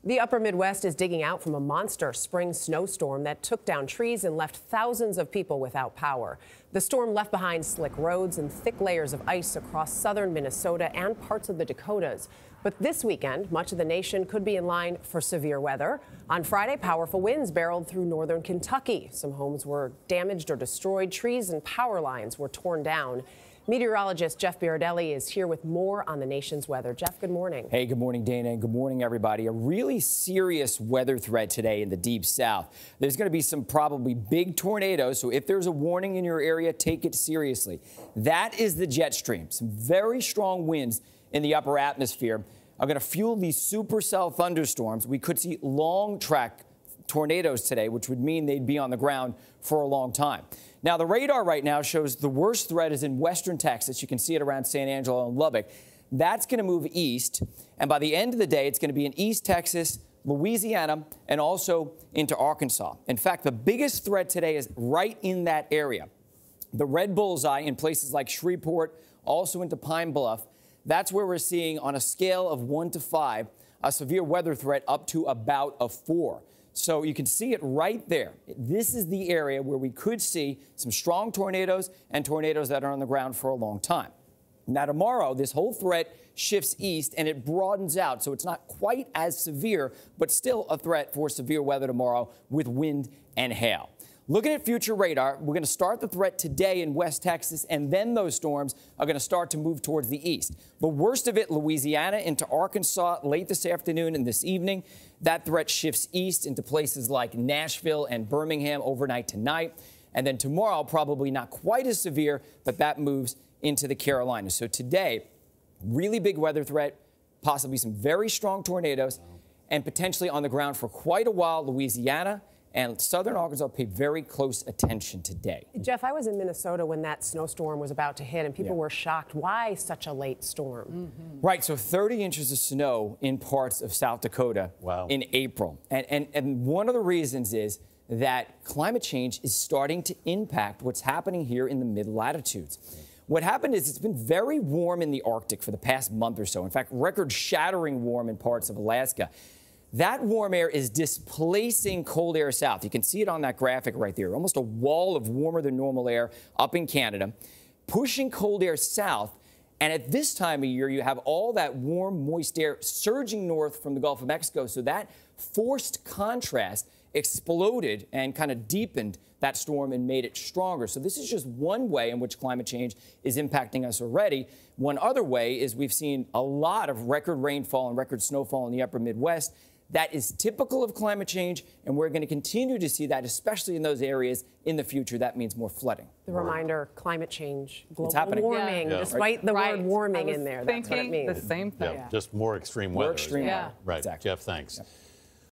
The upper Midwest is digging out from a monster spring snowstorm that took down trees and left thousands of people without power. The storm left behind slick roads and thick layers of ice across southern Minnesota and parts of the Dakotas. But this weekend, much of the nation could be in line for severe weather. On Friday, powerful winds barreled through northern Kentucky. Some homes were damaged or destroyed. Trees and power lines were torn down. Meteorologist Jeff Berardelli is here with more on the nation's weather. Jeff, good morning. Hey, good morning, Dana, and good morning, everybody. A really serious weather threat today in the deep south. There's going to be some probably big tornadoes, so if there's a warning in your area, take it seriously. That is the jet stream. Some very strong winds in the upper atmosphere are going to fuel these supercell thunderstorms. We could see long track tornadoes today, which would mean they'd be on the ground for a long time. Now, the radar right now shows the worst threat is in western Texas. You can see it around San Angelo and Lubbock. That's going to move east, and by the end of the day, it's going to be in East Texas, Louisiana, and also into Arkansas. In fact, the biggest threat today is right in that area. The red bullseye in places like Shreveport, also into Pine Bluff. That's where we're seeing, on a scale of 1 to 5, a severe weather threat up to about a 4. So you can see it right there. This is the area where we could see some strong tornadoes and tornadoes that are on the ground for a long time. Now, tomorrow, this whole threat shifts east and it broadens out. So it's not quite as severe, but still a threat for severe weather tomorrow with wind and hail. Looking at future radar, we're going to start the threat today in West Texas, and then those storms are going to start to move towards the east. The worst of it, Louisiana into Arkansas late this afternoon and this evening. That threat shifts east into places like Nashville and Birmingham overnight tonight. And then tomorrow, probably not quite as severe, but that moves into the Carolinas. So today, really big weather threat, possibly some very strong tornadoes, and potentially on the ground for quite a while. Louisiana and southern Arkansas pay very close attention today. Jeff, I was in Minnesota when that snowstorm was about to hit, and people were shocked. Why such a late storm? Right, so 30 inches of snow in parts of South Dakota in April. And one of the reasons is that climate change is starting to impact what's happening here in the mid-latitudes. What happened is it's been very warm in the Arctic for the past month or so. In fact, record-shattering warm in parts of Alaska. That warm air is displacing cold air south. You can see it on that graphic right there. Almost a wall of warmer than normal air up in Canada, pushing cold air south. And at this time of year, you have all that warm, moist air surging north from the Gulf of Mexico. So that forced contrast exploded and kind of deepened that storm and made it stronger. So this is just one way in which climate change is impacting us already. One other way is we've seen a lot of record rainfall and record snowfall in the upper Midwest. That is typical of climate change, and we're going to continue to see that, especially in those areas in the future. That means more flooding. The reminder, climate change, global warming, despite the word warming in there. That's what it means. The same thing. Just more extreme weather. More extreme weather. Right. Exactly. Jeff, thanks.